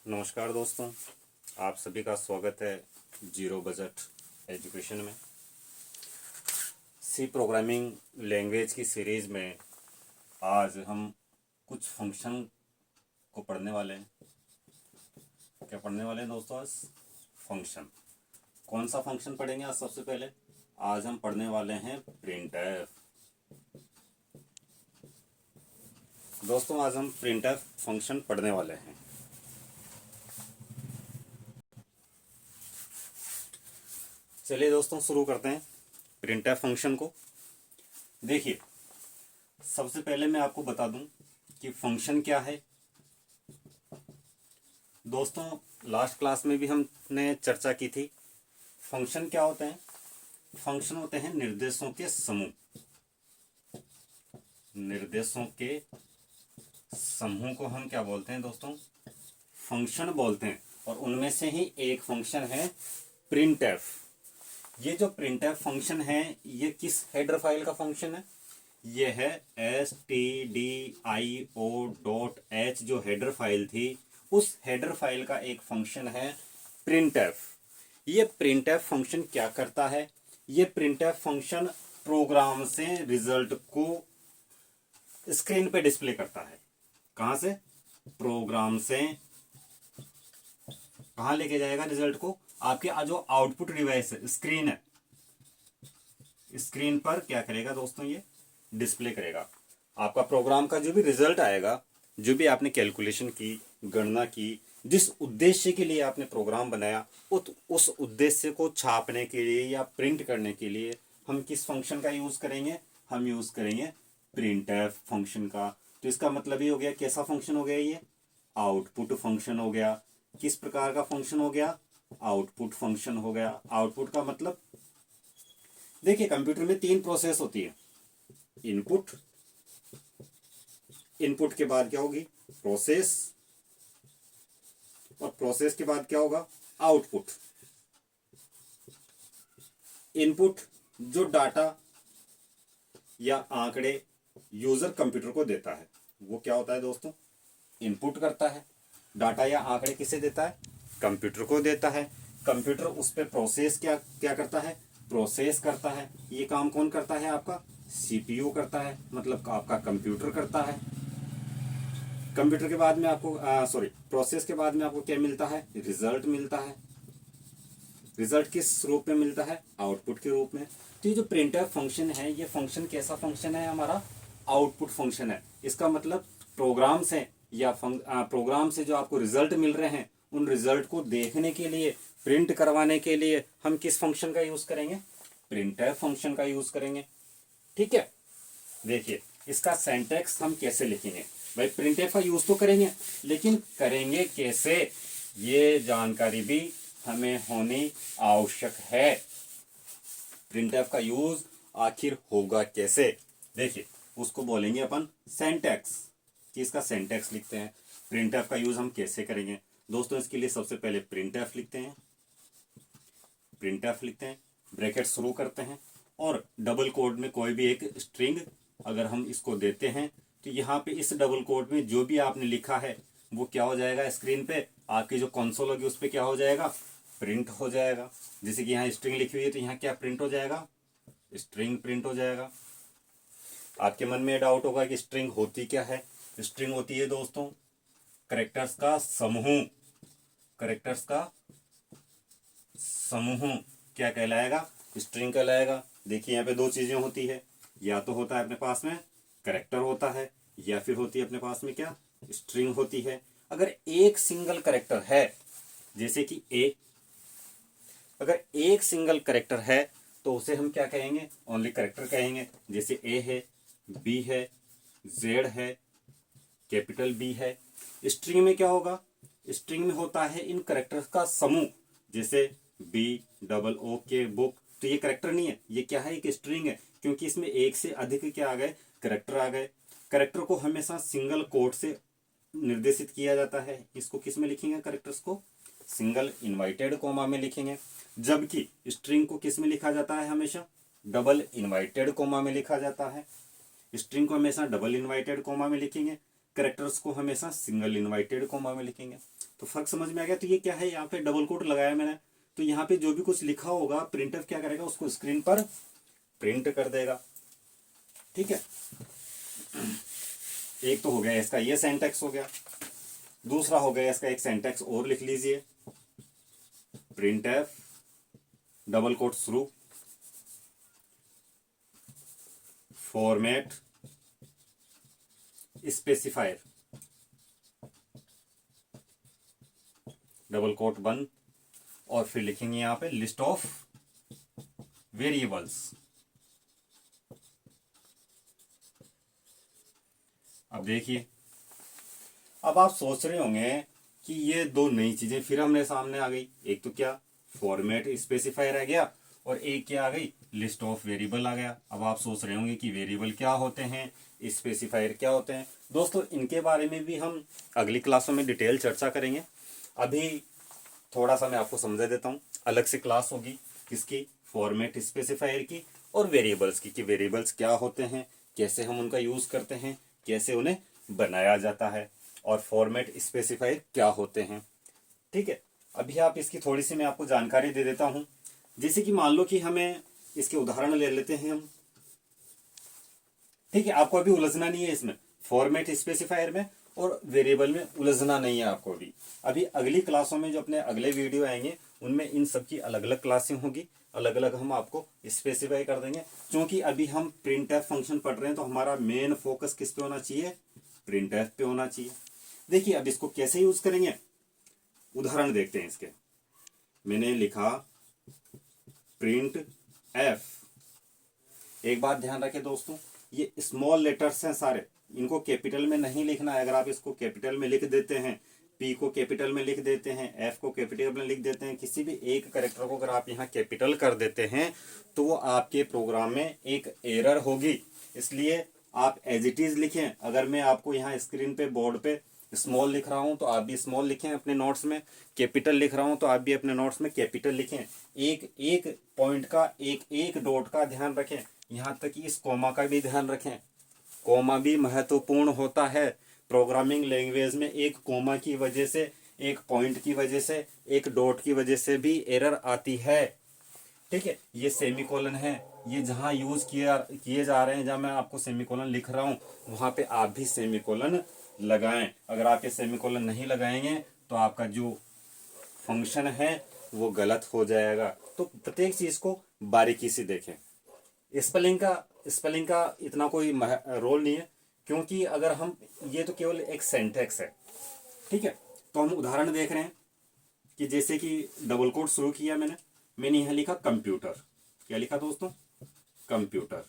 नमस्कार दोस्तों, आप सभी का स्वागत है जीरो बजट एजुकेशन में। सी प्रोग्रामिंग लैंग्वेज की सीरीज़ में आज हम कुछ फंक्शन को पढ़ने वाले हैं। क्या पढ़ने वाले हैं दोस्तों? आज फंक्शन। कौन सा फंक्शन पढ़ेंगे आज? सबसे पहले आज हम पढ़ने वाले हैं प्रिंटफ। दोस्तों आज हम प्रिंटफ फंक्शन पढ़ने वाले हैं। चलिए दोस्तों शुरू करते हैं प्रिंटफ फंक्शन को। देखिए, सबसे पहले मैं आपको बता दूं कि फंक्शन क्या है। दोस्तों लास्ट क्लास में भी हमने चर्चा की थी। फंक्शन क्या होते हैं? फंक्शन होते हैं निर्देशों के समूह। निर्देशों के समूह को हम क्या बोलते हैं दोस्तों? फंक्शन बोलते हैं। और उनमें से ही एक फंक्शन है प्रिंटफ। ये जो प्रिंटफ फंक्शन है ये किस हेडर फाइल का फंक्शन है? ये है stdio.h जो हेडर फाइल थी, उस हेडर फाइल का एक फंक्शन है प्रिंटफ। ये प्रिंटफ फंक्शन क्या करता है? ये प्रिंटफ फंक्शन प्रोग्राम से रिजल्ट को स्क्रीन पे डिस्प्ले करता है। कहां से? प्रोग्राम से कहां लेके जाएगा रिजल्ट को? आपके जो आउटपुट डिवाइस है, स्क्रीन है, स्क्रीन पर क्या करेगा दोस्तों? ये डिस्प्ले करेगा। आपका प्रोग्राम का जो भी रिजल्ट आएगा, जो भी आपने कैलकुलेशन की, गणना की, जिस उद्देश्य के लिए आपने प्रोग्राम बनाया, उस उद्देश्य को छापने के लिए या प्रिंट करने के लिए हम किस फंक्शन का यूज करेंगे? हम यूज करेंगे प्रिंटफ फंक्शन का। तो इसका मतलब ये हो गया, कैसा फंक्शन हो गया? ये आउटपुट फंक्शन हो गया। किस प्रकार का फंक्शन हो गया? आउटपुट फंक्शन हो गया। आउटपुट का मतलब, देखिए कंप्यूटर में 3 प्रोसेस होती है। इनपुट, इनपुट के बाद क्या होगी? प्रोसेस, और प्रोसेस के बाद क्या होगा? आउटपुट। इनपुट जो डाटा या आंकड़े यूजर कंप्यूटर को देता है, वो क्या होता है दोस्तों? इनपुट करता है। डाटा या आंकड़े किसे देता है? कंप्यूटर को देता है। कंप्यूटर उस पर प्रोसेस क्या क्या करता है? प्रोसेस करता है। ये काम कौन करता है? आपका सीपीयू करता है, मतलब आपका कंप्यूटर करता है। कंप्यूटर के बाद में आपको प्रोसेस के बाद में आपको क्या मिलता है? रिजल्ट मिलता है। रिजल्ट किस रूप में मिलता है? आउटपुट के रूप में। तो ये जो प्रिंटफ फंक्शन है, ये फंक्शन कैसा फंक्शन है? हमारा आउटपुट फंक्शन है। इसका मतलब प्रोग्राम से या प्रोग्राम से जो आपको रिजल्ट मिल रहे हैं, उन रिजल्ट को देखने के लिए, प्रिंट करवाने के लिए हम किस फंक्शन का यूज करेंगे? प्रिंटफ फंक्शन का यूज करेंगे। ठीक है, देखिए इसका सिंटैक्स हम कैसे लिखेंगे। भाई प्रिंटफ का यूज तो करेंगे, लेकिन करेंगे कैसे, ये जानकारी भी हमें होनी आवश्यक है। प्रिंटफ का यूज आखिर होगा कैसे? देखिए उसको बोलेंगे अपन सिंटैक्स, कि इसका सिंटैक्स लिखते हैं। प्रिंटफ का यूज हम कैसे करेंगे दोस्तों? इसके लिए सबसे पहले प्रिंटफ लिखते हैं। प्रिंटफ लिखते हैं, ब्रैकेट शुरू करते हैं, और डबल कोड में कोई भी एक स्ट्रिंग अगर हम इसको देते हैं, तो यहाँ पे इस डबल कोड में जो भी आपने लिखा है वो क्या हो जाएगा? स्क्रीन पे आपकी जो कंसोल होगी उस पर क्या हो जाएगा? प्रिंट हो जाएगा। जैसे कि यहाँ स्ट्रिंग लिखी हुई है, तो यहाँ क्या प्रिंट हो जाएगा? स्ट्रिंग प्रिंट हो जाएगा। आपके मन में डाउट होगा कि स्ट्रिंग होती क्या है? स्ट्रिंग होती है दोस्तों कैरेक्टर्स का समूह। कैरेक्टर्स का समूह क्या कहलाएगा? स्ट्रिंग कहलाएगा। देखिए यहाँ पे 2 चीजें होती है, या तो होता है अपने पास में कैरेक्टर होता है, या फिर होती है अपने पास में क्या? स्ट्रिंग होती है। अगर एक सिंगल कैरेक्टर है, जैसे कि ए, अगर एक सिंगल कैरेक्टर है तो उसे हम क्या कहेंगे? ओनली कैरेक्टर कहेंगे। जैसे ए है, बी है, जेड है, कैपिटल बी है। स्ट्रिंग में क्या होगा? स्ट्रिंग में होता है इन कैरेक्टर्स का समूह। जैसे बी डबल ओ के बुक, तो ये कैरेक्टर नहीं है, ये क्या है? एक स्ट्रिंग है, क्योंकि इसमें एक से अधिक क्या आ गए? कैरेक्टर आ गए। कैरेक्टर को हमेशा सिंगल कोट से निर्देशित किया जाता है। इसको किस में लिखेंगे? कैरेक्टर्स को सिंगल इनवाइटेड कोमा में लिखेंगे। जबकि स्ट्रिंग को किस में लिखा जाता है? हमेशा डबल इनवाइटेड कोमा में लिखा जाता है। स्ट्रिंग को हमेशा डबल इनवाइटेड कोमा में लिखेंगे, कैरेक्टर्स को हमेशा सिंगल इनवाइटेड कोमा में लिखेंगे। तो फर्क समझ में आ गया। तो ये क्या है, यहाँ पे डबल कोट लगाया मैंने, तो यहाँ पे जो भी कुछ लिखा होगा प्रिंटफ क्या करेगा, उसको स्क्रीन पर प्रिंट कर देगा। ठीक है, एक तो हो गया इसका ये सिंटैक्स हो गया। दूसरा हो गया इसका एक सिंटैक्स और लिख लीजिए, printf double quote through format specifier double quote बंद, और फिर लिखेंगे यहां पे लिस्ट ऑफ वेरिएबल्स। अब देखिए, अब आप सोच रहे होंगे कि ये दो नई चीजें फिर हमने सामने आ गई, एक तो क्या फॉर्मेट स्पेसिफायर आ गया और एक क्या आ गई लिस्ट ऑफ वेरिएबल आ गया। अब आप सोच रहे होंगे कि वेरिएबल क्या होते हैं, स्पेसिफायर क्या होते हैं। दोस्तों इनके बारे में भी हम अगली क्लासों में डिटेल चर्चा करेंगे। अभी थोड़ा सा मैं आपको समझा देता हूँ, अलग से क्लास होगी किसकी, फॉर्मेट स्पेसिफायर की और वेरिएबल्स की, कि वेरिएबल्स क्या होते हैं, कैसे हम उनका यूज करते हैं, कैसे उन्हें बनाया जाता है, और फॉर्मेट स्पेसिफायर क्या होते हैं। ठीक है, अभी आप इसकी थोड़ी सी मैं आपको जानकारी दे देता हूं। जैसे कि मान लो कि हमें इसके उदाहरण ले लेते हैं हम। ठीक है, आपको अभी उलझना नहीं है इसमें, फॉर्मेट स्पेसिफायर में और वेरिएबल में उलझना नहीं है आपको भी। अभी अगली क्लासों में जो अपने अगले वीडियो आएंगे उनमें इन सब की अलग अलग क्लासें होगी, अलग अलग हम आपको स्पेसिफाई कर देंगे। क्योंकि अभी हम प्रिंटफ फंक्शन पढ़ रहे हैं तो हमारा मेन फोकस किस पे होना चाहिए, प्रिंटफ पे होना चाहिए। देखिए अब इसको कैसे यूज करेंगे, उदाहरण देखते हैं इसके। मैंने लिखा प्रिंट एफ, एक बात ध्यान रखें दोस्तों, ये स्मॉल लेटर्स हैं सारे, इनको कैपिटल में नहीं लिखना है। अगर आप इसको कैपिटल में लिख देते हैं, पी को कैपिटल में लिख देते हैं, एफ को कैपिटल में लिख देते हैं, किसी भी एक कैरेक्टर को अगर आप यहाँ कैपिटल कर देते हैं तो वो आपके प्रोग्राम में एक एरर होगी। इसलिए आप एज इट इज लिखें। अगर मैं आपको यहाँ स्क्रीन पे बोर्ड पे स्मॉल लिख रहा हूं तो आप भी स्मॉल लिखें अपने नोट्स में, कैपिटल लिख रहा हूं तो आप भी अपने नोट्स में कैपिटल लिखें। एक एक पॉइंट का, एक एक डॉट का ध्यान रखें, यहाँ तक कि इस कोमा का भी ध्यान रखें। कोमा भी महत्वपूर्ण होता है प्रोग्रामिंग लैंग्वेज में। एक कोमा की वजह से, एक पॉइंट की वजह से, एक डॉट की वजह से भी एरर आती है। ठीक है, ये सेमीकोलन है, ये जहां यूज किए जा रहे हैं, जहां मैं आपको सेमीकोलन लिख रहा हूं वहां पे आप भी सेमीकोलन लगाएं। अगर आप ये सेमीकोलन नहीं लगाएंगे तो आपका जो फंक्शन है वो गलत हो जाएगा। तो प्रत्येक चीज को बारीकी से देखें। स्पेलिंग का इतना कोई रोल नहीं है, क्योंकि अगर हम, ये तो केवल एक सेंटेक्स है। ठीक है, तो हम उदाहरण देख रहे हैं कि जैसे कि डबल कोट शुरू किया मैंने यहां लिखा कंप्यूटर। क्या लिखा दोस्तों, कंप्यूटर,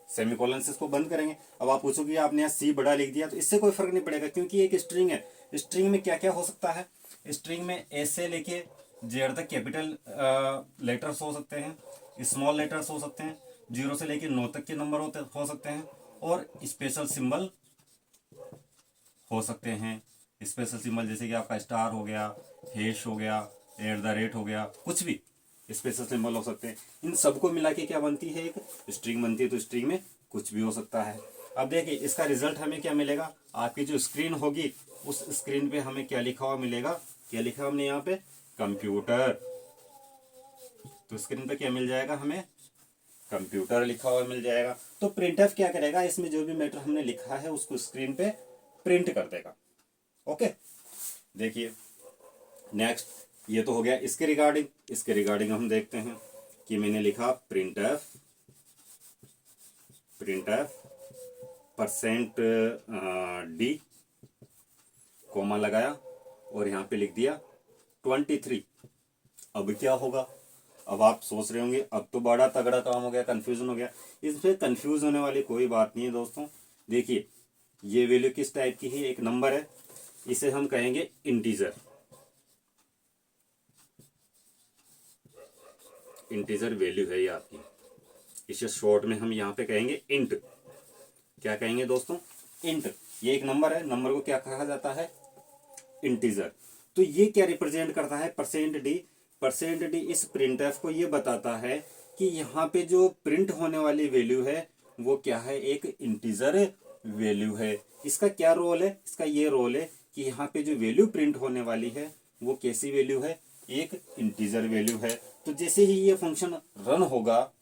सेमीकोलन से इसको बंद करेंगे। अब आप पूछोगे आपने यहाँ सी बड़ा लिख दिया, तो इससे कोई फर्क नहीं पड़ेगा क्योंकि एक स्ट्रिंग है। स्ट्रिंग में क्या क्या हो सकता है, स्ट्रिंग में ए से लेके जेड तक कैपिटल लेटर्स हो सकते हैं, स्मॉल लेटर्स हो सकते हैं, 0 से लेके 9 तक के नंबर हो सकते हैं, और स्पेशल सिंबल हो सकते हैं। स्पेशल सिंबल जैसे कि आपका स्टार हो गया, हैश हो गया, @ हो गया, कुछ भी स्पेशल सिंबल हो सकते हैं। इन सबको मिला के क्या बनती है, एक स्ट्रिंग बनती है। तो स्ट्रिंग में कुछ भी हो सकता है। अब देखिए इसका रिजल्ट हमें क्या मिलेगा, आपकी जो स्क्रीन होगी उस स्क्रीन पे हमें क्या लिखा हुआ मिलेगा, क्या लिखा हमने यहाँ पे, कंप्यूटर। तो स्क्रीन पे क्या मिल जाएगा हमें, कंप्यूटर लिखा हुआ मिल जाएगा। तो प्रिंटफ क्या करेगा, इसमें जो भी मैटर हमने लिखा है उसको स्क्रीन पे प्रिंट कर देगा। ओके, देखिए नेक्स्ट, ये तो हो गया इसके रिगार्डिंग। इसके रिगार्डिंग हम देखते हैं कि मैंने लिखा प्रिंटफ %d, कोमा लगाया और यहाँ पे लिख दिया 23। अब क्या होगा, अब आप सोच रहे होंगे अब तो बड़ा तगड़ा काम हो गया, कंफ्यूजन हो गया। इसमें कंफ्यूज होने वाली कोई बात नहीं है दोस्तों। देखिए ये वैल्यू किस टाइप की है, एक नंबर है, इसे हम कहेंगे इंटीजर। इंटीजर वैल्यू है ये आपकी, इसे शॉर्ट में हम यहाँ पे कहेंगे इंट। क्या कहेंगे दोस्तों, इंट। ये एक नंबर है, नंबर को क्या कहा जाता है, इंटीजर। तो ये क्या रिप्रेजेंट करता है, %d। %d इस प्रिंटफ को ये बताता है कि यहाँ पे जो प्रिंट होने वाली वैल्यू है वो क्या है, एक इंटीजर वैल्यू है। इसका क्या रोल है? इसका ये रोल है कि यहाँ पे जो वैल्यू प्रिंट होने वाली है वो कैसी वैल्यू है? एक इंटीजर वैल्यू है। तो जैसे ही ये फंक्शन रन होगा,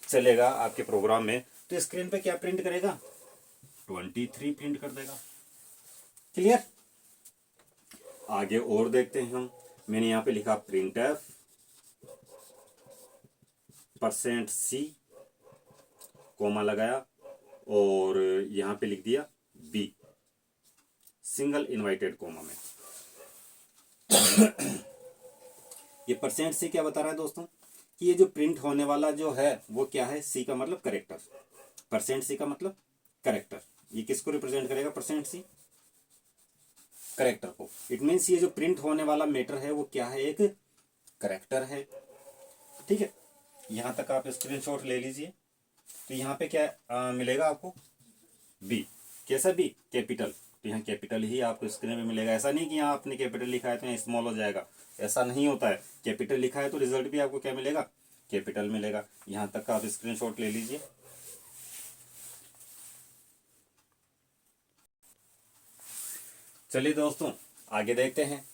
चलेगा आपके प्रोग्राम में, तो स्क्रीन पे क्या प्रिंट करेगा? 23 प्रिंट कर देगा। क्लियर? आगे और देखते हैं हम। मैंने यहाँ पे लिखा प्रिंट एफ %C कोमा लगाया और यहाँ पे लिख दिया B सिंगल इनवाइटेड कोमा में। ये %C क्या बता रहा है दोस्तों? कि ये जो प्रिंट होने वाला जो है वो क्या है? C का मतलब करेक्टर। %C का मतलब करेक्टर। ये किसको रिप्रेजेंट करेगा? %C करेक्टर को। इट मीन्स ये जो प्रिंट होने वाला मैटर है वो क्या है? एक करेक्टर है। ठीक है, यहां तक आप स्क्रीनशॉट ले लीजिए। तो यहाँ पे क्या मिलेगा आपको? B। कैसा B? कैपिटल। तो यहाँ कैपिटल ही आपको स्क्रीन में मिलेगा। ऐसा नहीं कि यहाँ आपने कैपिटल लिखा है तो यहाँ स्मॉल हो जाएगा, ऐसा नहीं होता है। कैपिटल लिखा है तो रिजल्ट भी आपको क्या मिलेगा? कैपिटल मिलेगा। यहाँ तक का आप स्क्रीनशॉट ले लीजिए। चलिए दोस्तों आगे देखते हैं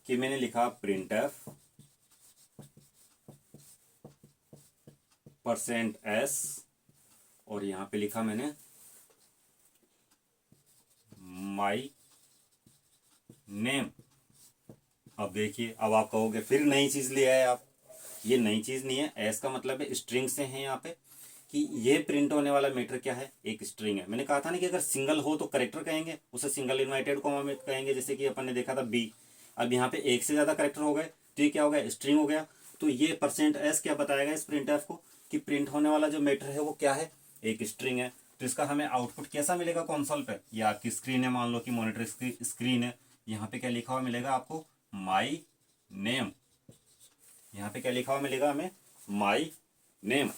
कि मैंने लिखा प्रिंट एफ %S और यहां पे लिखा मैंने माई नेम। अब देखिए, अब आप कहोगे फिर नई चीज ले आए आप। ये नई चीज नहीं है। एस का मतलब है स्ट्रिंग से है यहाँ पे, कि ये प्रिंट होने वाला मैटर क्या है? एक स्ट्रिंग है। मैंने कहा था ना कि अगर सिंगल हो तो करेक्टर कहेंगे, उसे सिंगल इनवाइटेड कॉमा में कहेंगे, जैसे कि अपन ने देखा था बी। अब यहाँ पे एक से ज्यादा करेक्टर हो गए तो ये क्या हो गया? स्ट्रिंग हो गया। तो ये %S क्या बताएगा इस प्रिंट एफ को? कि प्रिंट होने वाला जो मैटर है वो क्या है? एक स्ट्रिंग है। तो इसका हमें आउटपुट कैसा मिलेगा कंसोल पे? ये आपकी स्क्रीन है, मान लो कि मॉनिटर स्क्रीन है। यहाँ पे क्या लिखा हुआ मिलेगा आपको? My name. यहाँ पे क्या लिखा हुआ मिलेगा हमें? My name.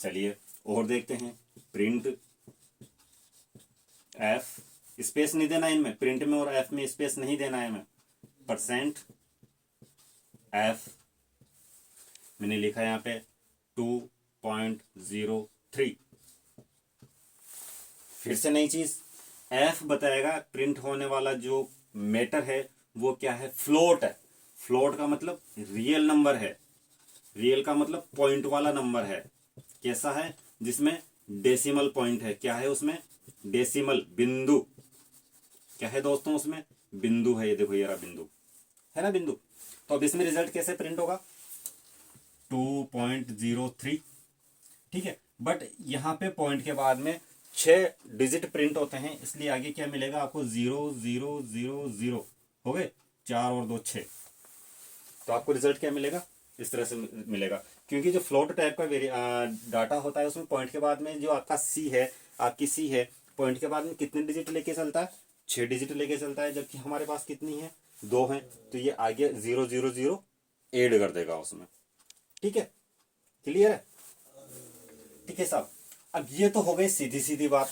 चलिए और देखते हैं। प्रिंट एफ, स्पेस नहीं देना इनमें, प्रिंट में और एफ में स्पेस नहीं देना है हमें। %F मैंने लिखा यहाँ पे 2.03। फिर से नई चीज, एफ बताएगा प्रिंट होने वाला जो मैटर है वो क्या है? फ्लोट है। फ्लोट का मतलब रियल नंबर है। रियल का मतलब पॉइंट वाला नंबर है। कैसा है? जिसमें डेसिमल पॉइंट है। क्या है उसमें? डेसिमल, बिंदु। क्या है दोस्तों उसमें? बिंदु है। ये देखो, ये रहा बिंदु, है ना बिंदु। तो अब इसमें रिजल्ट कैसे प्रिंट होगा? 2.03। ठीक है, बट यहां पे पॉइंट के बाद में 6 डिजिट प्रिंट होते हैं, इसलिए आगे क्या मिलेगा आपको? 0 0 0 0 हो गए, 4 और 2 6। तो आपको रिजल्ट क्या मिलेगा? इस तरह से मिलेगा। क्योंकि जो फ्लोट टाइप का डाटा होता है उसमें पॉइंट के बाद में जो आपका सी है, आपकी सी है, पॉइंट के बाद में कितने डिजिट लेके चलता है? 6 डिजिट लेके चलता है। जबकि हमारे पास कितनी है? 2 है। तो ये आगे 0 0 0 ऐड कर देगा उसमें। ठीक है, क्लियर है? ठीक है साहब। अब ये तो हो गई सीधी सीधी बात।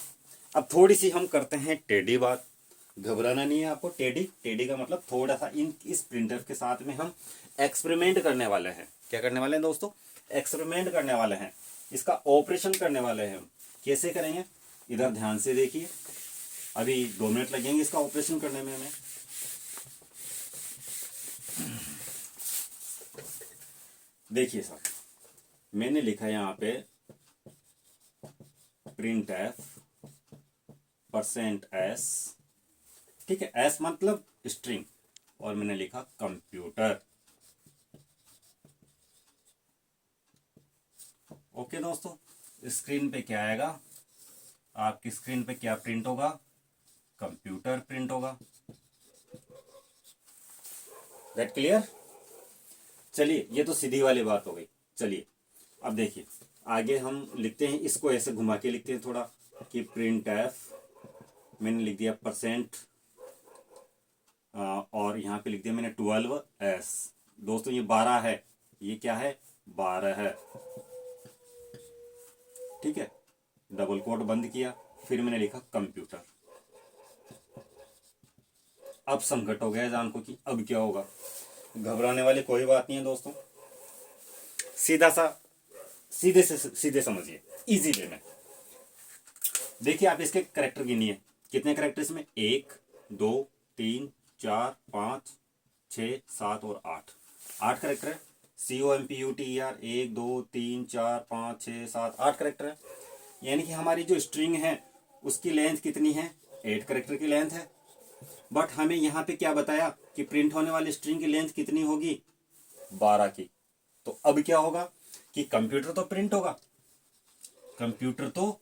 अब थोड़ी सी हम करते हैं टेढ़ी बात। घबराना नहीं है आपको। टेढ़ी, टेढ़ी का मतलब थोड़ा सा इस प्रिंटर के साथ में हम एक्सपेरिमेंट करने वाले हैं। क्या करने वाले हैं दोस्तों? एक्सपेरिमेंट करने वाले हैं। इसका ऑपरेशन करने वाले हैं हम। कैसे करेंगे? इधर ध्यान से देखिए। अभी 2 मिनट लगेंगे इसका ऑपरेशन करने में हमें। देखिए साहब, मैंने लिखा यहाँ पे प्रिंट एफ %S। ठीक है, एस मतलब स्ट्रिंग, और मैंने लिखा कंप्यूटर। ओके दोस्तों, स्क्रीन पे क्या आएगा? आपकी स्क्रीन पे क्या प्रिंट होगा? कंप्यूटर प्रिंट होगा। That clear? चलिए, ये तो सीधी वाली बात हो गई। चलिए अब देखिए, आगे हम लिखते हैं, इसको ऐसे घुमा के लिखते हैं थोड़ा, कि प्रिंट एफ, मैंने लिख दिया %, और यहाँ पे लिख दिया मैंने 12S। दोस्तों ये 12 है। ये क्या है? 12 है। ठीक है, डबल कोट बंद किया, फिर मैंने लिखा कंप्यूटर। अब संकट हो गया जान को कि अब क्या होगा। घबराने वाली कोई बात नहीं है दोस्तों, सीधा सा, सीधे समझिए, इजी वे में। देखिए आप इसके करेक्टर गिनिए, कितने करेक्टर इसमें, 1 2 3 4 5 6 7 और 8, 8 करेक्टर है। COMPUTER 1 2 3 4 5 6 7 8 करेक्टर है। यानी कि हमारी जो स्ट्रिंग है उसकी लेंथ कितनी है, 8 करेक्टर की लेंथ है। बट हमें यहाँ पे क्या बताया कि प्रिंट होने वाली स्ट्रिंग की लेंथ कितनी होगी, 12 की। तो अब क्या होगा कि कंप्यूटर तो प्रिंट होगा, कंप्यूटर तो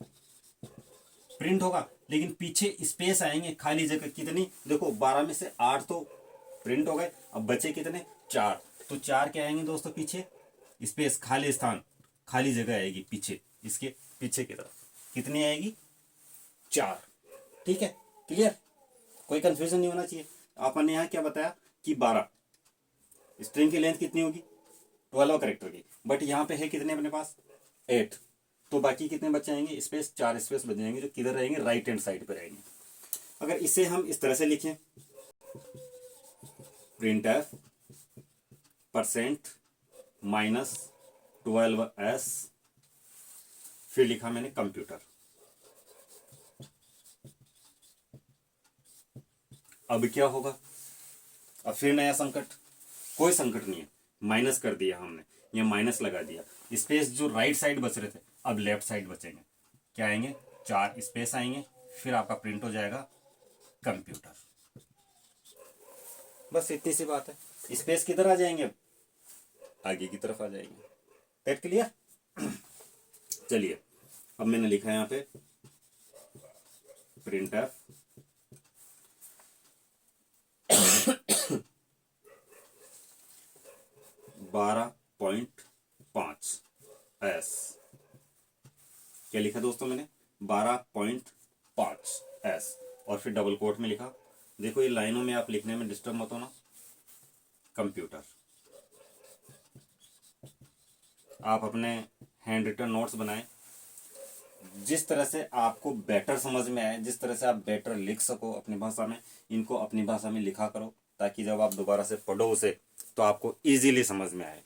प्रिंट होगा, लेकिन पीछे स्पेस आएंगे, खाली जगह कितनी, देखो 12 में से 8 तो प्रिंट हो गए, अब बचे कितने, 4। तो 4 क्या आएंगे दोस्तों, पीछे स्पेस, खाली स्थान, खाली जगह आएगी पीछे, इसके पीछे की तरफ कितनी आएगी, 4। ठीक है, क्लियर, कोई कंफ्यूजन नहीं होना चाहिए। आपने यहाँ क्या बताया कि 12, स्ट्रिंग की लेंथ कितनी होगी, 12 करेक्टर की, बट यहाँ पे है कितने अपने पास, 8। तो बाकी कितने बच जाएंगे स्पेस, 4 स्पेस बच जाएंगे, जो किधर रहेंगे, राइट हैंड साइड पे रहेंगे। अगर इसे हम इस तरह से लिखें, प्रिंटफ % -12s, फिर लिखा मैंने कंप्यूटर। अब क्या होगा, अब फिर नया संकट, कोई संकट नहीं है, माइनस कर दिया हमने, ये माइनस लगा दिया, स्पेस जो राइट साइड बच रहे थे अब लेफ्ट साइड बचेंगे, क्या आएंगे, 4 स्पेस आएंगे, फिर आपका प्रिंट हो जाएगा कंप्यूटर। बस इतनी सी बात है। स्पेस किधर आ जाएंगे, अब आगे की तरफ आ जाएंगे। That clear. चलिए अब मैंने लिखा है यहाँ पे प्रिंटफ 12.5s, क्या लिखा दोस्तों मैंने, 12.5s, और फिर डबल कोट में लिखा, देखो ये लाइनों में आप लिखने में डिस्टर्ब मत होना, कंप्यूटर। आप अपने हैंड रिटन नोट्स बनाएं, जिस तरह से आपको बेटर समझ में आए, जिस तरह से आप बेटर लिख सको अपनी भाषा में, इनको अपनी भाषा में लिखा करो, ताकि जब आप दोबारा से पढ़ो उसे तो आपको इजीली समझ में आए।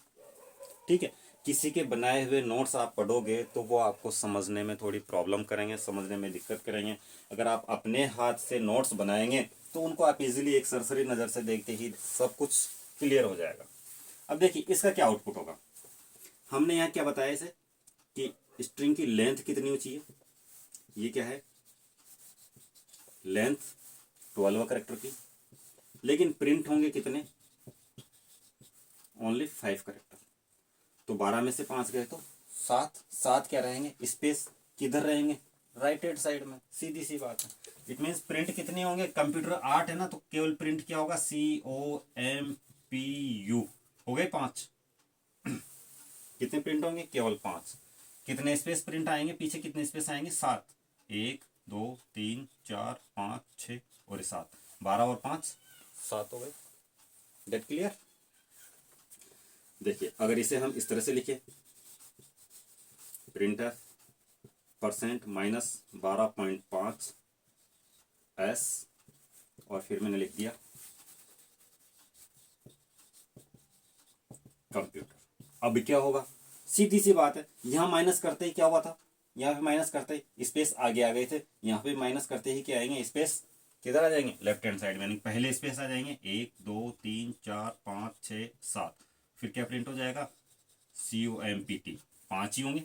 ठीक है, किसी के बनाए हुए नोट्स आप पढ़ोगे तो वो आपको समझने में थोड़ी प्रॉब्लम करेंगे, समझने में दिक्कत करेंगे। अगर आप अपने हाथ से नोट्स बनाएंगे तो उनको आप इजीली एक सरसरी नज़र से देखते ही सब कुछ क्लियर हो जाएगा। अब देखिए इसका क्या आउटपुट होगा, हमने यहाँ क्या बताया इसे कि स्ट्रिंग की लेंथ कितनी होनी चाहिए, ये क्या है, लेंथ 12 करेक्टर की, लेकिन प्रिंट होंगे कितने, ओनली 5 करेक्टर। तो 12 में से 5 गए तो 7, 7 क्या रहेंगे, स्पेस किधर रहेंगे, राइट हैंड साइड में, सीधी सी बात है। इट मीन्स प्रिंट कितने होंगे, कंप्यूटर 8 है ना, तो केवल प्रिंट क्या होगा, COMPU, हो गए 5। कितने प्रिंट होंगे, केवल 5। कितने स्पेस प्रिंट आएंगे, पीछे कितने स्पेस आएंगे, 7, 1 2 3 4 5 6 और 7, 12 और 5 7 हो गए। That clear. देखिए अगर इसे हम इस तरह से लिखें, प्रिंटफ %-12.5s, और फिर मैंने लिख दिया कंप्यूटर। अब क्या होगा, सीधी सी बात है, यहां माइनस करते ही क्या हुआ था, यहाँ पे माइनस करते ही स्पेस आगे आ गए थे, यहाँ पे माइनस करते ही क्या आएंगे, स्पेस किधर आ जाएंगे, लेफ्ट हैंड साइड में, पहले स्पेस आ जाएंगे 1 2 3 4 5 6 7, फिर क्या प्रिंट हो जाएगा, COMPT, 5 ही होंगे,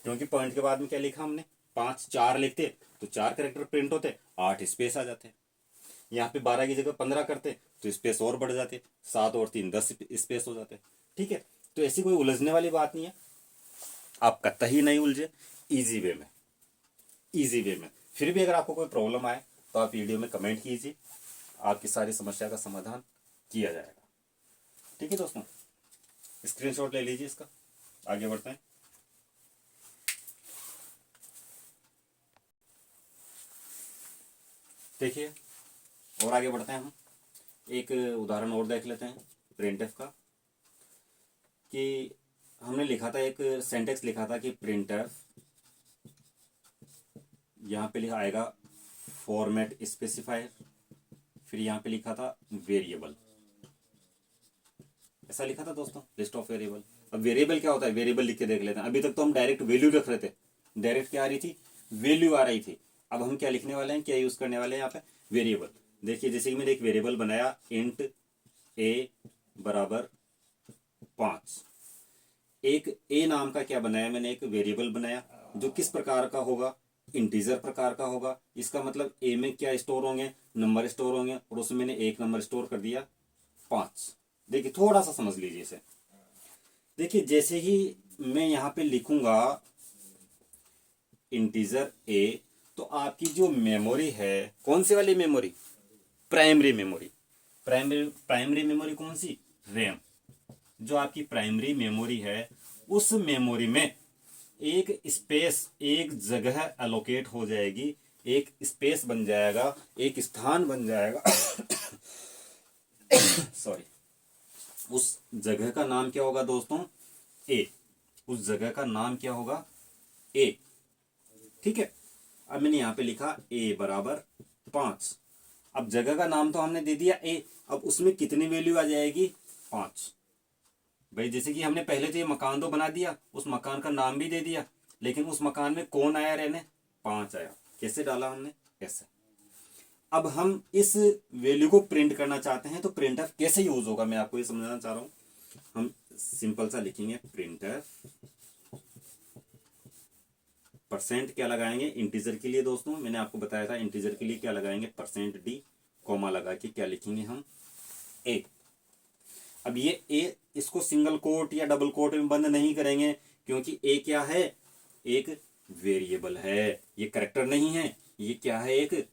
क्योंकि पॉइंट के बाद में क्या लिखा हमने, 5, 4 लिखते तो 4 करेक्टर प्रिंट होते, 8 स्पेस आ जाते, यहाँ पे 12 की जगह 15 करते तो स्पेस और बढ़ जाते, 7 और 3 10 स्पेस हो जाते। ठीक है, तो ऐसी कोई उलझने वाली बात नहीं है, आप कतई नहीं उलझे, इजी वे में, इजी वे में। फिर भी अगर आपको कोई प्रॉब्लम आए तो आप वीडियो में कमेंट कीजिए, आपकी सारी समस्या का समाधान किया जाएगा। ठीक है दोस्तों, स्क्रीनशॉट ले लीजिए इसका, आगे बढ़ते हैं। देखिए और आगे बढ़ते हैं, हम एक उदाहरण और देख लेते हैं प्रिंटफ का, कि हमने लिखा था, एक सेंटेक्स लिखा था कि प्रिंटफ, यहाँ पे लिखा आएगा फॉर्मेट स्पेसिफायर, फिर यहाँ पे लिखा था वेरिएबल, ऐसा लिखा था दोस्तों, लिस्ट ऑफ वेरिएबल। अब वेरिएबल क्या होता है, वेरिएबल लिख के देख लेते हैं। अभी तक तो हम डायरेक्ट वैल्यू रख रहे थे, डायरेक्ट क्या आ रही थी, वैल्यू आ रही थी। अब हम क्या लिखने वाले हैं, क्या यूज करने वाले हैं यहाँ पे, वेरिएबल। देखिए जैसे कि मैंने एक वेरिएबल बनाया इंट ए बराबर 5। एक ए नाम का क्या बनाया मैंने, एक वेरिएबल बनाया जो किस प्रकार का होगा, इंटीजर प्रकार का होगा। इसका मतलब ए में क्या स्टोर होंगे, नंबर स्टोर होंगे, और उसमें मैंने एक नंबर स्टोर कर दिया 5। देखिए थोड़ा सा समझ लीजिए इसे। देखिए जैसे ही मैं यहाँ पे लिखूंगा इंटीजर ए, तो आपकी जो मेमोरी है, कौन सी वाली memory, primary memory. Primary memory कौन सी, रैम। जो आपकी प्राइमरी मेमोरी है, उस मेमोरी में एक स्पेस, एक जगह एलोकेट हो जाएगी, एक स्पेस बन जाएगा, एक स्थान बन जाएगा सॉरी। उस जगह का नाम क्या होगा दोस्तों, ए। उस जगह का नाम क्या होगा, ए। ठीक है। अब मैंने यहां पे लिखा ए बराबर 5। अब जगह का नाम तो हमने दे दिया ए, अब उसमें कितनी वैल्यू आ जाएगी, 5। भाई जैसे कि हमने पहले तो ये मकान तो बना दिया, उस मकान का नाम भी दे दिया, लेकिन उस मकान में कौन आया रहने, 5 आया। कैसे डाला हमने, ऐसे। अब हम इस वैल्यू को प्रिंट करना चाहते हैं, तो प्रिंटफ कैसे यूज होगा, मैं आपको ये समझाना चाह रहा हूं। हम सिंपल सा लिखेंगे प्रिंटफ, परसेंट क्या लगाएंगे इंटीजर के लिए दोस्तों, मैंने आपको बताया था इंटीजर के लिए क्या लगाएंगे, परसेंट डी, कॉमा लगा के क्या लिखेंगे हम, ए। अब ये ए, इसको सिंगल कोट या डबल कोट में बंद नहीं करेंगे, क्योंकि ए क्या है, एक वेरिएबल है, ये करेक्टर नहीं है, ये क्या है, एक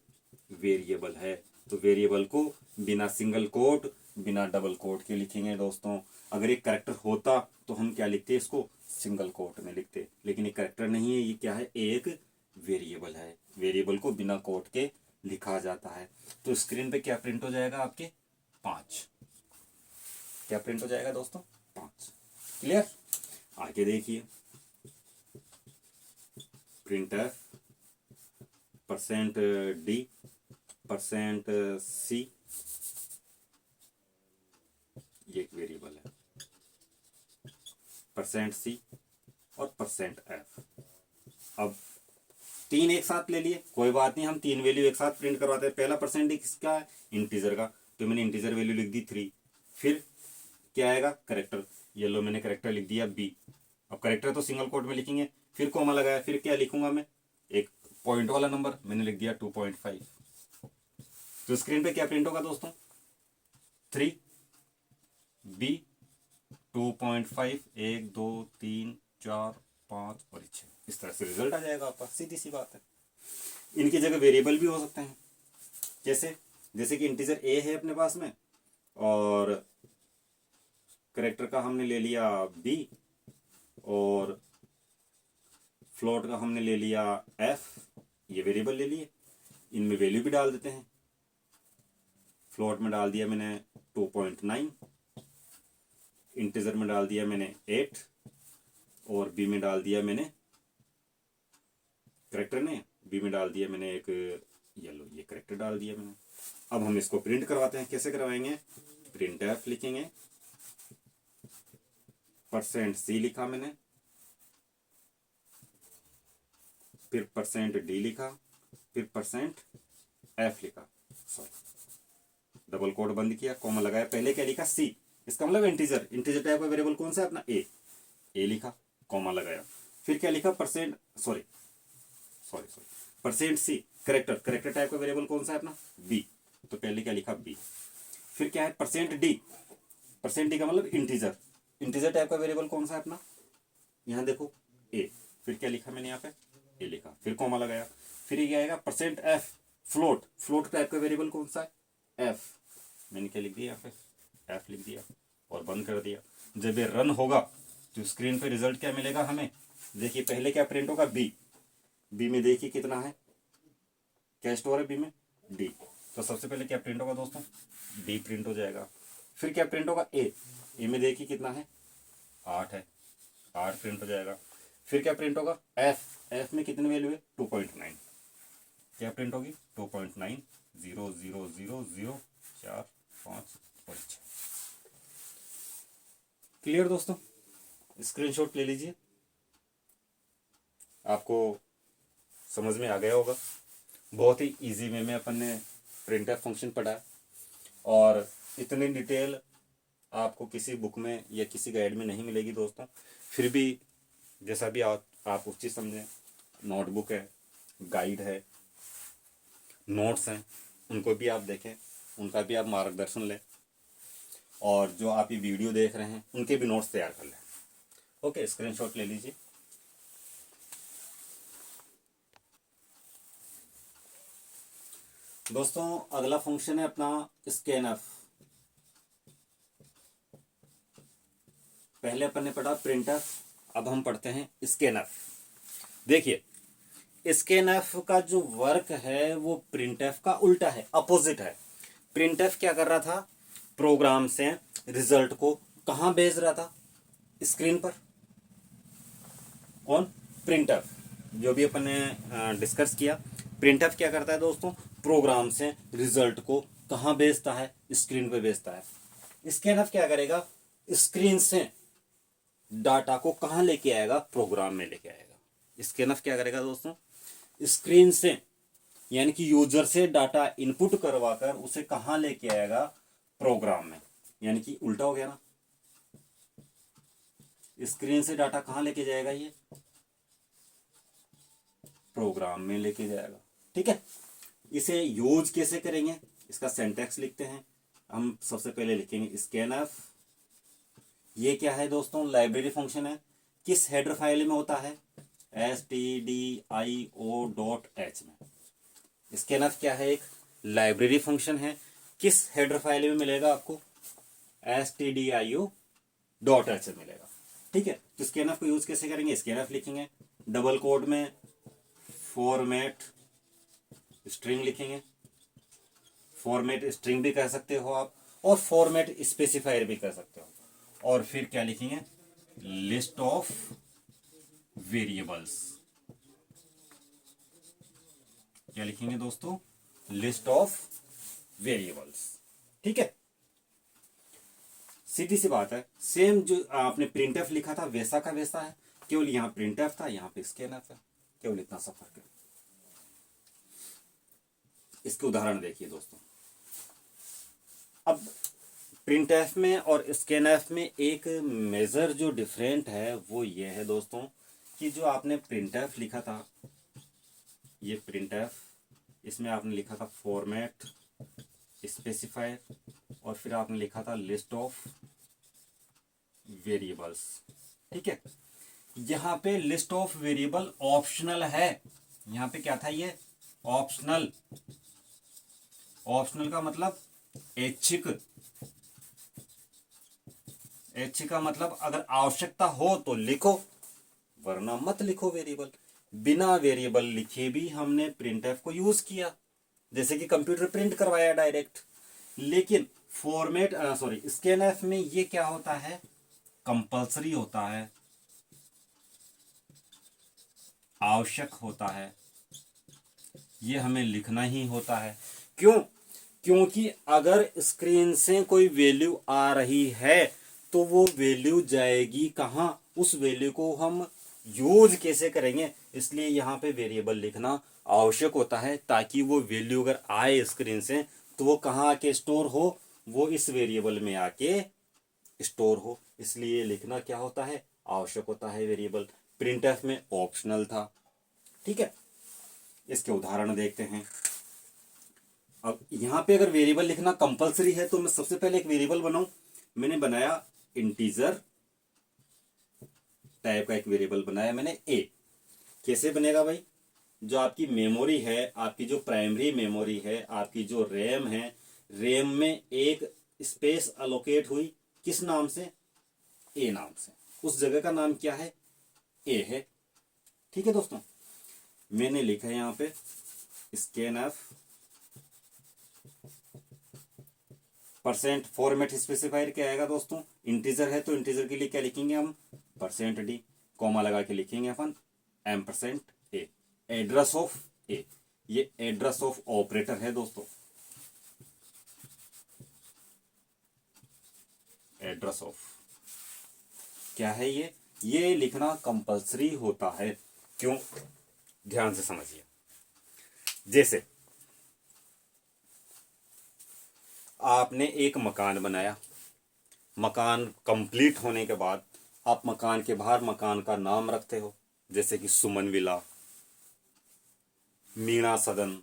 वेरिएबल है। तो वेरिएबल को बिना सिंगल कोट, बिना डबल कोट के लिखेंगे दोस्तों। अगर एक करेक्टर होता तो हम क्या लिखते, इसको सिंगल कोट में लिखते, लेकिन ये करेक्टर नहीं है, ये क्या है, एक वेरिएबल है। वेरिएबल को बिना कोट के लिखा जाता है। तो स्क्रीन पे क्या प्रिंट हो जाएगा आपके, 5। क्या प्रिंट हो जाएगा दोस्तों, 5। क्लियर। आगे देखिए, printf percent d, percent c, ये एक वेरिएबल है, परसेंट सी और परसेंट एफ। अब 3 एक साथ ले लिए, कोई बात नहीं, हम 3 वैल्यू एक साथ प्रिंट करवाते हैं। पहला परसेंट डी किसका है, इंटीजर का, तो मैंने इंटीजर वैल्यू लिख दी 3। फिर क्या आएगा, करेक्टर, येलो मैंने करेक्टर लिख दिया बी। अब करेक्टर तो सिंगल कोट में लिखेंगे, फिर कॉमा लगाया, फिर क्या लिखूंगा मैं, एक पॉइंट वाला नंबर मैंने लिख दिया 2.5। तो स्क्रीन पे क्या प्रिंट होगा दोस्तों, 3 बी 2.5, 1 2 3 4 5 और 6। इस तरह से रिजल्ट आ जाएगा आपका, सीधी सी बात है। इनकी जगह वेरिएबल भी हो सकते हैं, जैसे जैसे कि इंटीजर ए है अपने पास में, और करेक्टर का हमने ले लिया बी, और फ्लोट का हमने ले लिया एफ, ये वेरिएबल ले लिए। इनमें वैल्यू भी डाल देते हैं। फ्लोट में डाल दिया मैंने 2.9, इंटीजर में डाल दिया मैंने 8, और बी में डाल दिया मैंने, करेक्टर ने बी में डाल दिया मैंने एक येलो, ये करेक्टर डाल दिया मैंने। अब हम इसको प्रिंट करवाते हैं, कैसे करवाएंगे, प्रिंट एफ लिखेंगे, परसेंट सी लिखा मैंने, फिर परसेंट डी लिखा, फिर परसेंट एफ लिखा, सॉरी डबल कोड बंद किया, कॉमा लगाया, पहले क्या लिखा, सी, इसका मतलब इंटीजर। इंटीजर टाइप का वेरिएबल कौन सा है अपना, ए लिखा, कॉमा लगाया, फिर क्या लिखा, percent sorry percent c, character type का वेरिएबल कौन सा है अपना, बी, तो पहले क्या लिखा, बी। फिर क्या है, परसेंट डी का मतलब इंटीजर टाइप का वेरिएबल कौन सा है अपना, यहां देखो, ए। फिर क्या लिखा मैंने यहाँ पे, ए लिखा, फिर कॉमा लगाया, फिर ये क्या आएगा, परसेंट एफ, फ्लोट टाइप का वेरिएबल कौन सा है, एफ, मैंने क्या लिख दिया यहाँ पे, एफ लिख दिया और बंद कर दिया। जब ये रन होगा तो स्क्रीन पे रिजल्ट क्या मिलेगा हमें, देखिए पहले क्या प्रिंट होगा, बी में देखिए कितना है, क्या स्टोर है बी में, डी। तो सबसे पहले क्या प्रिंट होगा दोस्तों, डी प्रिंट हो जाएगा। फिर क्या प्रिंट होगा, ए में देखिए कितना है, 8 है, 8 प्रिंट हो जाएगा। फिर क्या प्रिंट होगा, एफ में कितनी वैल्यू है, 2.9, क्या प्रिंट होगी, 2.9, 0 0 0 0 4 5 और 6। क्लियर दोस्तों, स्क्रीनशॉट ले लीजिए, आपको समझ में आ गया होगा। बहुत ही इजी वे में अपन ने प्रिंटफ फंक्शन पढ़ा है और इतनी डिटेल आपको किसी बुक में या किसी गाइड में नहीं मिलेगी दोस्तों। फिर भी जैसा भी आप उचित समझें, नोटबुक है, गाइड है, नोट्स हैं, उनको भी आप देखें, उनका भी आप मार्गदर्शन लें और जो आप ये वीडियो देख रहे हैं उनके भी नोट्स तैयार कर लें। ओके, स्क्रीनशॉट ले लीजिए। दोस्तों अगला फंक्शन है अपना स्कैनफ। पहले अपन ने पढ़ा प्रिंटफ, अब हम पढ़ते हैं स्कैनफ। देखिए स्कैनफ का जो वर्क है वो प्रिंटफ का उल्टा है, अपोजिट है। प्रिंटफ क्या कर रहा था, प्रोग्राम से रिजल्ट को कहां भेज रहा था, स्क्रीन पर। कौन, प्रिंटफ। जो भी अपन ने डिस्कस किया, प्रिंटफ क्या करता है दोस्तों, प्रोग्राम से रिजल्ट को कहां भेजता है, स्क्रीन पे भेजता है। स्कैनफ क्या करेगा, स्क्रीन से डाटा को कहां लेके आएगा, प्रोग्राम में लेके आएगा। स्कैनफ क्या करेगा दोस्तों, स्क्रीन से यानी कि यूजर से डाटा इनपुट करवाकर उसे कहां लेके आएगा, प्रोग्राम में। यानी कि उल्टा हो गया ना, स्क्रीन से डाटा कहां लेके जाएगा, ये प्रोग्राम में लेके जाएगा। ठीक है, इसे यूज कैसे करेंगे, इसका सिंटैक्स लिखते हैं। हम सबसे पहले लिखेंगे स्कैनफ। ये क्या है दोस्तों, लाइब्रेरी फंक्शन है। किस हेडर फाइल में होता है, stdio.h में। स्कैनफ क्या है, एक लाइब्रेरी फंक्शन है। किस हेडर फाइल में मिलेगा आपको, stdio.h में मिलेगा। ठीक है, तो स्कैनफ को यूज कैसे करेंगे, स्कैनफ लिखेंगे, डबल कोड में फॉर्मेट स्ट्रिंग लिखेंगे। फॉर्मेट स्ट्रिंग भी कह सकते हो आप, और फॉर्मेट स्पेसिफायर भी कह सकते हो। और फिर क्या लिखेंगे, लिस्ट ऑफ वेरिएबल्स। क्या लिखेंगे दोस्तों, लिस्ट ऑफ वेरिएबल्स। ठीक है, सीधी सी बात है। सेम जो आपने प्रिंटफ लिखा था वैसा का वैसा है, केवल यहां प्रिंटफ था, यहां पे स्कैनफ है, केवल इतना सा फर्क है। इसके उदाहरण देखिए दोस्तों। अब प्रिंटफ में और स्कैनफ में एक मेजर जो डिफरेंट है वो ये है दोस्तों, कि जो आपने प्रिंटफ लिखा था, ये प्रिंटफ, इसमें आपने लिखा था फॉर्मेट स्पेसिफायर और फिर आपने लिखा था लिस्ट ऑफ वेरिएबल्स। ठीक है, यहां पे लिस्ट ऑफ वेरिएबल ऑप्शनल है। यहां पे क्या था, ये ऑप्शनल। ऑप्शनल का मतलब ऐच्छिक। ऐच्छिक का मतलब अगर आवश्यकता हो तो लिखो, वरना मत लिखो वेरिएबल। बिना वेरिएबल लिखे भी हमने प्रिंटफ को यूज किया, जैसे कि कंप्यूटर प्रिंट करवाया डायरेक्ट। लेकिन फॉर्मेट स्कैनफ में ये क्या होता है, कंपल्सरी होता है, आवश्यक होता है, ये हमें लिखना ही होता है। क्यों, क्योंकि अगर स्क्रीन से कोई वैल्यू आ रही है तो वो वैल्यू जाएगी कहां, उस वैल्यू को हम यूज कैसे करेंगे, इसलिए यहां पे वेरिएबल लिखना आवश्यक होता है, ताकि वो वैल्यू अगर आए स्क्रीन से तो वो कहां आके स्टोर हो, वो इस वेरिएबल में आके स्टोर हो। इसलिए लिखना क्या होता है, आवश्यक होता है वेरिएबल। प्रिंटफ में ऑप्शनल था। ठीक है, इसके उदाहरण देखते हैं। अब यहां पे अगर वेरिएबल लिखना कंपलसरी है तो मैं सबसे पहले एक वेरिएबल बनाऊं। मैंने बनाया इंटीजर टाइप का एक वेरिएबल बनाया मैंने, ए। कैसे बनेगा भाई, जो आपकी मेमोरी है, आपकी जो प्राइमरी मेमोरी है, आपकी जो रैम है, रैम में एक स्पेस अलोकेट हुई, किस नाम से, ए नाम से। उस जगह का नाम क्या है, ए है। ठीक है दोस्तों, मैंने लिखा है यहां पे स्कैनफ परसेंट। फॉर्मेट स्पेसिफायर क्या आएगा दोस्तों, इंटीजर है तो इंटीजर के लिए क्या लिखेंगे हम, %d, कॉमा लगा के लिखेंगे अपन %a। एड्रेस ऑफ ए, ये एड्रेस ऑफ ऑपरेटर है दोस्तों। एड्रेस ऑफ क्या है, ये लिखना कंपलसरी होता है। क्यों, ध्यान से समझिए। जैसे आपने एक मकान बनाया, मकान कंप्लीट होने के बाद आप मकान के बाहर मकान का नाम रखते हो, जैसे कि सुमन विला, मीणा सदन,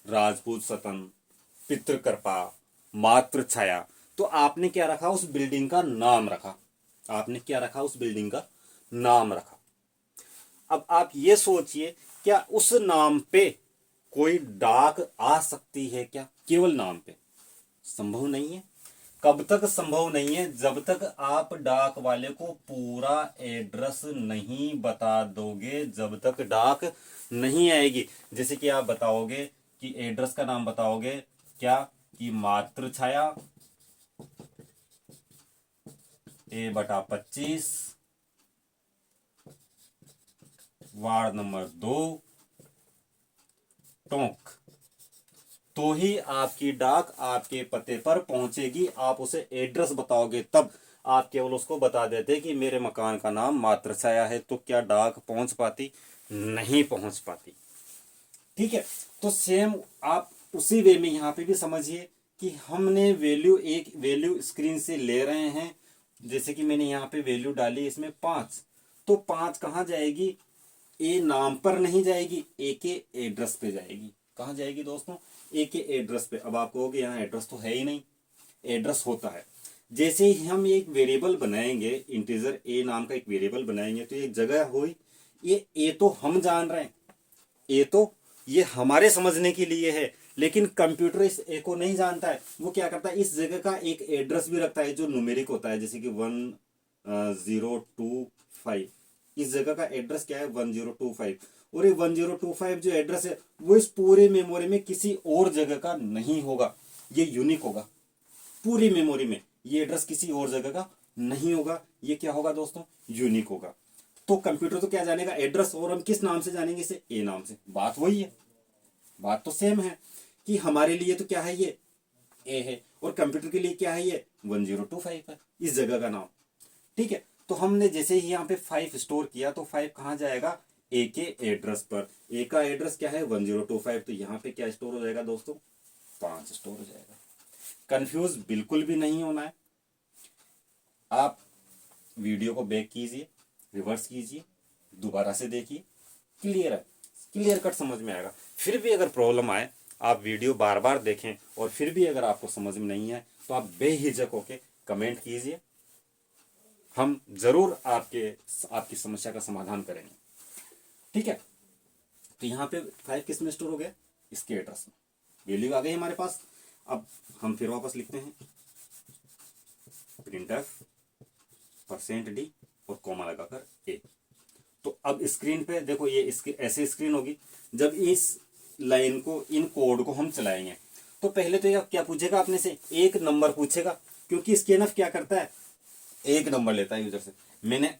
राजपूत सदन, पितृकृपा, मातृ छाया। तो आपने क्या रखा, उस बिल्डिंग का नाम रखा। आपने क्या रखा, उस बिल्डिंग का नाम रखा। अब आप ये सोचिए, क्या उस नाम पे कोई डाक आ सकती है क्या? केवल नाम पे संभव नहीं है। कब तक संभव नहीं है? जब तक आप डाक वाले को पूरा एड्रेस नहीं बता दोगे, जब तक डाक नहीं आएगी। जैसे कि आप बताओगे कि एड्रेस का नाम बताओगे क्या, कि मातृ छाया A/25 वार्ड नंबर 2 टोंक, तो ही आपकी डाक आपके पते पर पहुंचेगी। आप उसे एड्रेस बताओगे तब। आप केवल उसको बता देते कि मेरे मकान का नाम मातृ छाया है, तो क्या डाक पहुंच पाती? नहीं पहुंच पाती। ठीक है, तो सेम आप उसी वे में यहां पे भी समझिए कि हमने वैल्यू, एक वैल्यू स्क्रीन से ले रहे हैं। जैसे कि मैंने यहाँ पे वैल्यू डाली इसमें 5, तो 5 कहाँ जाएगी? ए नाम पर नहीं जाएगी, ए के एड्रेस पे जाएगी। कहाँ जाएगी दोस्तों? ए के एड्रेस पे। अब आप कहोगे यहाँ एड्रेस तो है ही नहीं। एड्रेस होता है। जैसे ही हम एक वेरिएबल बनाएंगे, इंटीजर ए नाम का एक वेरिएबल बनाएंगे, तो एक जगह हुई, ये ए तो हम जान रहे हैं, ए तो ये हमारे समझने के लिए है, लेकिन कंप्यूटर इस ए को नहीं जानता है। वो क्या करता है, इस जगह का एक एड्रेस भी रखता है जो न्यूमेरिक होता है, जैसे कि 1025। इस जगह का एड्रेस क्या है? 1025। और ये 1025 जो एड्रेस है वो इस पूरे मेमोरी में किसी और जगह का नहीं होगा, ये यूनिक होगा। पूरी मेमोरी में ये एड्रेस किसी और जगह का नहीं होगा। ये क्या होगा दोस्तों? यूनिक होगा। तो कंप्यूटर तो क्या जानेगा? एड्रेस। और हम किस नाम से जानेंगे इसे? ए नाम से। बात वही है, बात तो सेम है कि हमारे लिए तो क्या है, ये ए है, और कंप्यूटर के लिए क्या है, ये 1025 है, इस जगह का नाम। ठीक है, तो हमने जैसे ही यहाँ पे 5 स्टोर किया, तो 5 कहाँ जाएगा? ए के एड्रेस पर। ए का एड्रेस क्या है? 1025। तो यहाँ पे क्या स्टोर हो जाएगा दोस्तों? 5 स्टोर हो जाएगा। कंफ्यूज बिल्कुल भी नहीं होना है। आप वीडियो को बैक कीजिए, रिवर्स कीजिए, दोबारा से देखिए, क्लियर है, क्लियर कट समझ में आएगा। फिर भी अगर प्रॉब्लम आए, आप वीडियो बार बार देखें, और फिर भी अगर आपको समझ में नहीं आए, तो आप बेहिचक होके कमेंट कीजिए। हम जरूर आपकी समस्या का समाधान करेंगे। ठीक है, तो यहाँ पे 5 किस में स्टोर हो गया? इसके एड्रेस में। वैल्यू आ गई हमारे पास। अब हम फिर वापस लिखते हैं, प्रिंटफ %d और कॉमा लगाकर ए। तो अब स्क्रीन पे देखो, ये इसकी ऐसे स्क्रीन होगी। जब इस लाइन को, इन कोड को हम चलाएंगे, तो पहले तो ये क्या पूछेगा अपने से? एक नंबर पूछेगा, क्योंकि स्कैनफ क्या करता है? एक नंबर लेता है यूजर से। मैंने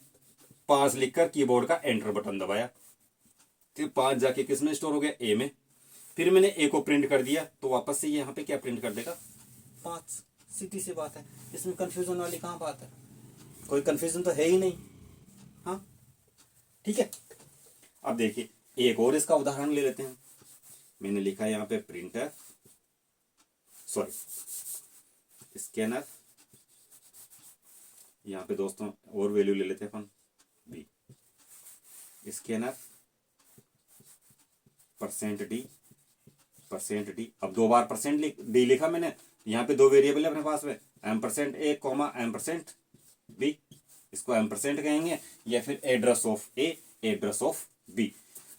5 लिखकर कीबोर्ड का एंटर बटन दबाया, तो 5 जाके किस में स्टोर हो गया? ए में। फिर मैंने ए को प्रिंट कर दिया, तो वापस से यहाँ पे क्या प्रिंट कर देगा? 5। सीधी सी बात है, इसमें कंफ्यूजन वाली कहाँ बात है? कोई कंफ्यूजन तो है ही नहीं। हाँ, ठीक है। अब देखिए, एक और इसका उदाहरण ले लेते हैं। मैंने लिखा है यहाँ पे प्रिंटर, सॉरी स्कैनर। यहाँ पे दोस्तों और वैल्यू ले लेते हैं अपन, बी। Scanner %d। अब 2 बार %d लिखा मैंने। यहाँ पे 2 वेरिएबल है अपने पास में, %a कॉमा %b। इसको एम्परसेंट कहेंगे, या फिर address of a, address of b.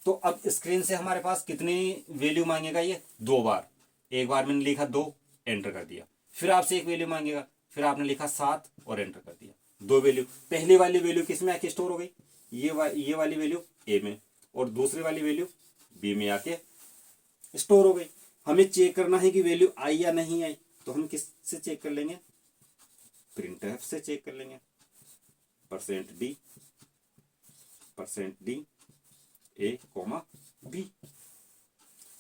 तो अब स्क्रीन से हमारे पास कितनी वैल्यू मांगेगा? ये 2 बार। एक बार मैंने लिखा 2, एंटर कर दिया। फिर आपसे एक वैल्यू मांगेगा, फिर आपने लिखा 7 और एंटर कर दिया। 2 वैल्यू। पहली वाली वैल्यू किस में आके स्टोर हो गई? ये वाली वैल्यू ए में, और दूसरी वाली वैल्यू बी में आके स्टोर हो गई। हमें चेक करना है कि वैल्यू आई या नहीं आई, तो हम किस से चेक कर लेंगे? प्रिंटफ से चेक कर लेंगे। %d a comma b.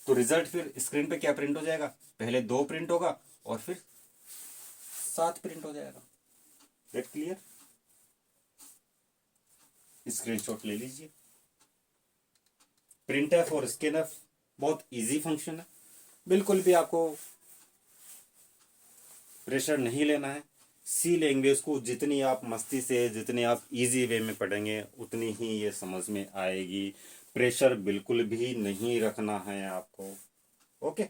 तो रिजल्ट फिर स्क्रीन पे क्या प्रिंट हो जाएगा? पहले 2 प्रिंट होगा, और फिर 7 प्रिंट हो जाएगा। That clear? स्क्रीनशॉट ले लीजिए। प्रिंटफ और स्कैनफ बहुत इजी फंक्शन है, बिल्कुल भी आपको प्रेशर नहीं लेना है। सी लैंग्वेज को जितनी आप मस्ती से, जितनी आप इजी वे में पढ़ेंगे उतनी ही ये समझ में आएगी। प्रेशर बिल्कुल भी नहीं रखना है आपको। ओके।